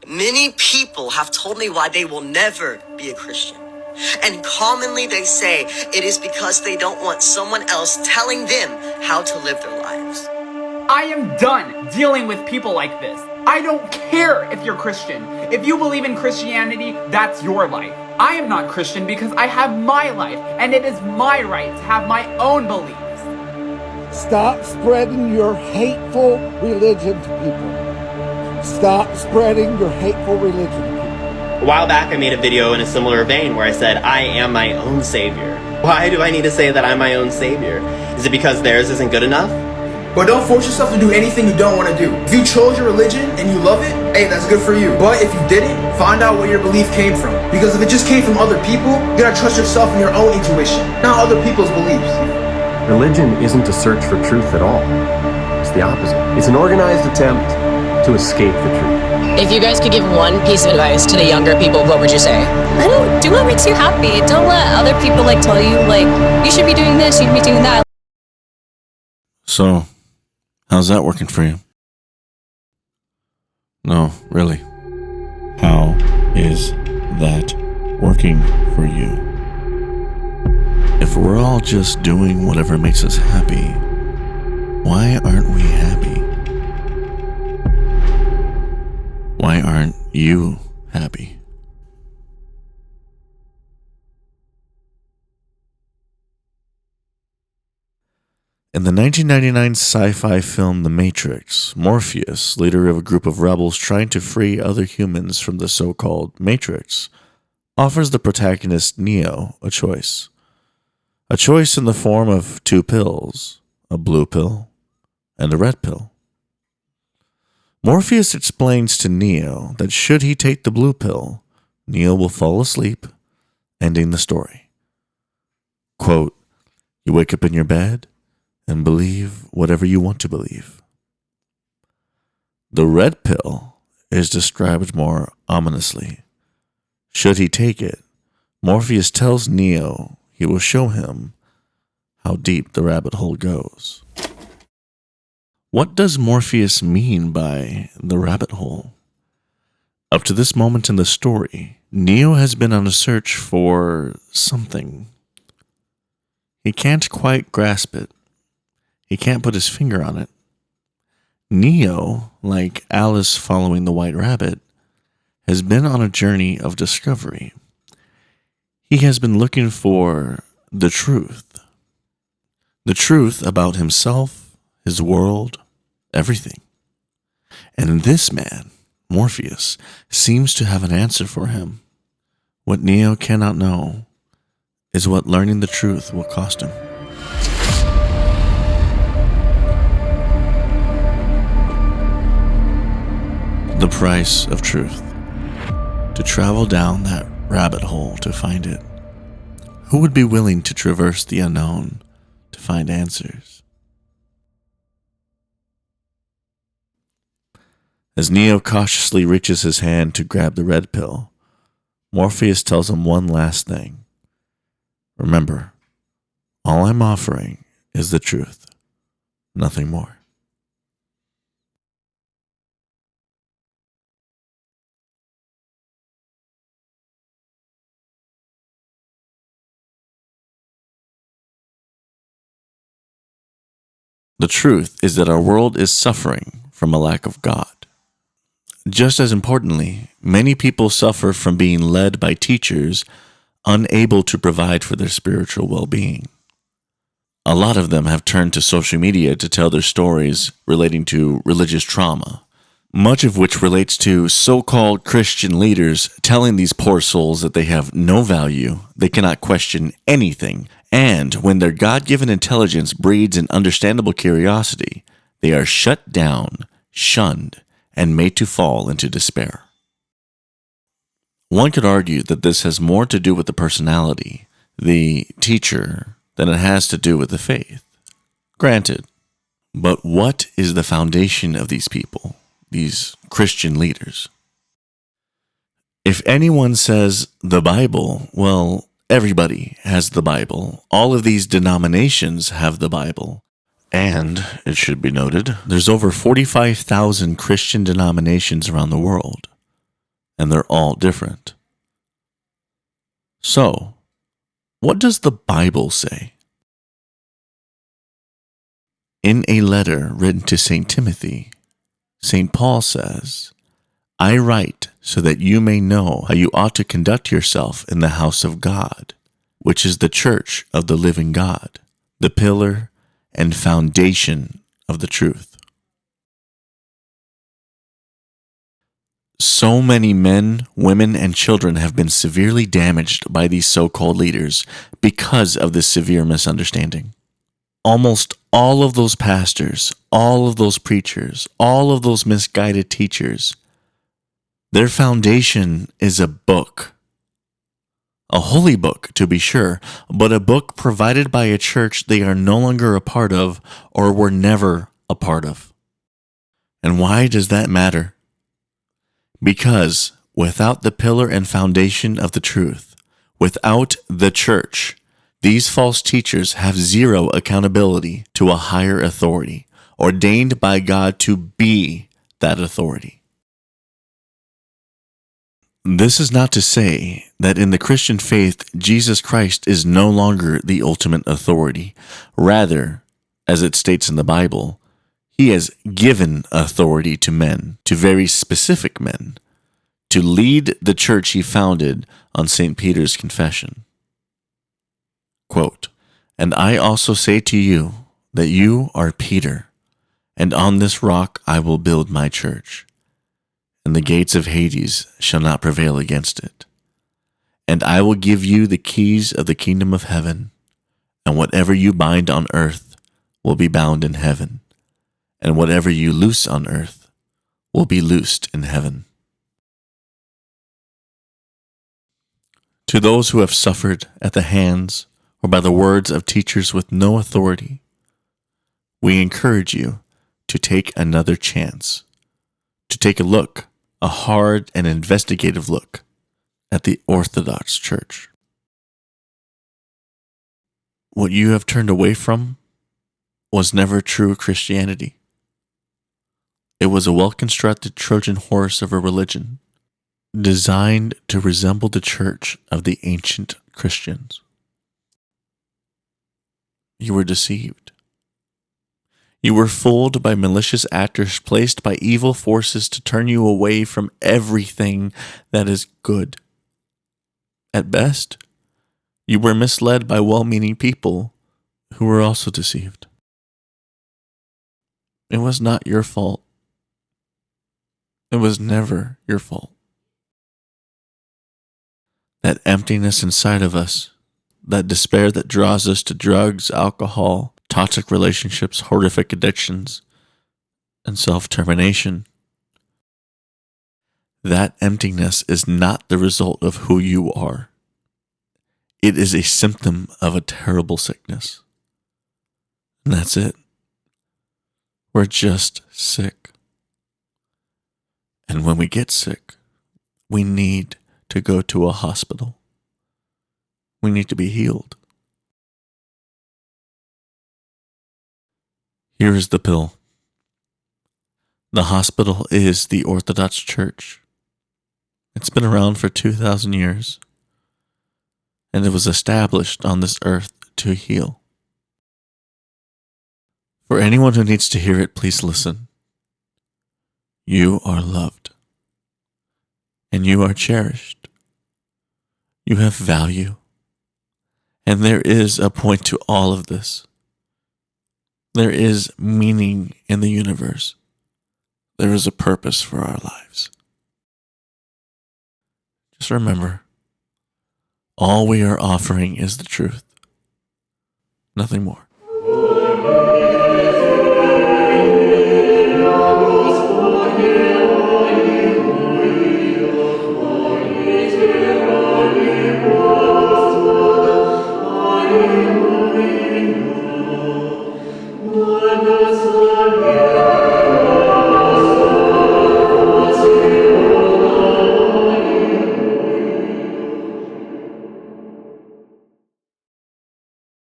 Many people have told me why they will never be a Christian. And commonly they say it is because they don't want someone else telling them how to live their lives. I am done dealing with people like this. I don't care if you're Christian. If you believe in Christianity, that's your life. I am not Christian because I have my life, and it is my right to have my own beliefs. Stop spreading your hateful religion to people. Stop spreading your hateful religion to people. A while back, I made a video in a similar vein where I said, I am my own savior. Why do I need to say that I'm my own savior? Is it because theirs isn't good enough? But don't force yourself to do anything you don't want to do. If you chose your religion and you love it, hey, that's good for you. But if you didn't, find out where your belief came from. Because if it just came from other people, you gotta trust yourself and your own intuition, not other people's beliefs. Religion isn't a search for truth at all. It's the opposite. It's an organized attempt to escape the truth. If you guys could give one piece of advice to the younger people, what would you say? I don't do what makes you happy. Don't let other people tell you you should be doing this, you should be doing that. So, how's that working for you? No, really. How is that working for you? If we're all just doing whatever makes us happy, why aren't we happy? Why aren't you happy? In the 1999 sci-fi film The Matrix, Morpheus, leader of a group of rebels trying to free other humans from the so-called Matrix, offers the protagonist Neo a choice. A choice in the form of two pills, a blue pill and a red pill. Morpheus explains to Neo that should he take the blue pill, Neo will fall asleep, ending the story. Quote, you wake up in your bed and believe whatever you want to believe. The red pill is described more ominously. Should he take it, Morpheus tells Neo he will show him how deep the rabbit hole goes. What does Morpheus mean by the rabbit hole? Up to this moment in the story, Neo has been on a search for something. He can't quite grasp it. He can't put his finger on it. Neo, like Alice following the White Rabbit, has been on a journey of discovery. He has been looking for the truth. The truth about himself, his world, everything. And this man, Morpheus, seems to have an answer for him. What Neo cannot know is what learning the truth will cost him. The price of truth. To travel down that rabbit hole to find it. Who would be willing to traverse the unknown to find answers? As Neo cautiously reaches his hand to grab the red pill, Morpheus tells him one last thing. Remember, all I'm offering is the truth, nothing more. The truth is that our world is suffering from a lack of God. Just as importantly, many people suffer from being led by teachers unable to provide for their spiritual well-being. A lot of them have turned to social media to tell their stories relating to religious trauma, much of which relates to so-called Christian leaders telling these poor souls that they have no value, they cannot question anything, and when their God-given intelligence breeds an understandable curiosity, they are shut down, shunned, and made to fall into despair. One could argue that this has more to do with the personality, the teacher, than it has to do with the faith. Granted, but what is the foundation of these people, these Christian leaders? If anyone says the Bible, well, everybody has the Bible. All of these denominations have the Bible. And, it should be noted, there's over 45,000 Christian denominations around the world. and they're all different. So, what does the Bible say? In a letter written to St. Timothy, St. Paul says, I write so that you may know how you ought to conduct yourself in the house of God, which is the church of the living God, the pillar and foundation of the truth. So many men, women, and children have been severely damaged by these so-called leaders because of this severe misunderstanding. Almost all of those pastors, all of those preachers, all of those misguided teachers, their foundation is a book. A holy book, to be sure, but a book provided by a church they are no longer a part of or were never a part of. And why does that matter? Because without the pillar and foundation of the truth, without the church, these false teachers have zero accountability to a higher authority, ordained by God to be that authority. This is not to say that in the Christian faith, Jesus Christ is no longer the ultimate authority. Rather, as it states in the Bible, He has given authority to men, to very specific men, to lead the church He founded on St. Peter's confession. Quote, And I also say to you that you are Peter, and on this rock I will build my church, and the gates of Hades shall not prevail against it. And I will give you the keys of the kingdom of heaven, and whatever you bind on earth will be bound in heaven, and whatever you loose on earth will be loosed in heaven. To those who have suffered at the hands or by the words of teachers with no authority, we encourage you to take another chance, to take a look, a hard and investigative look at the Orthodox Church. What you have turned away from was never true Christianity. It was a well-constructed Trojan horse of a religion, designed to resemble the church of the ancient Christians. You were deceived. You were fooled by malicious actors placed by evil forces to turn you away from everything that is good. At best, you were misled by well-meaning people who were also deceived. It was not your fault. It was never your fault. That emptiness inside of us, that despair that draws us to drugs, alcohol, toxic relationships, horrific addictions, and self-termination, that emptiness is not the result of who you are. It is a symptom of a terrible sickness. And that's it. We're just sick. And when we get sick, we need to go to a hospital. We need to be healed. Here is the pill. The hospital is the Orthodox Church. It's been around for 2,000 years, and it was established on this earth to heal. For anyone who needs to hear it, please listen. You are loved, and you are cherished. You have value, and there is a point to all of this. There is meaning in the universe. There is a purpose for our lives. Just remember, all we are offering is the truth. Nothing more. Alleluia.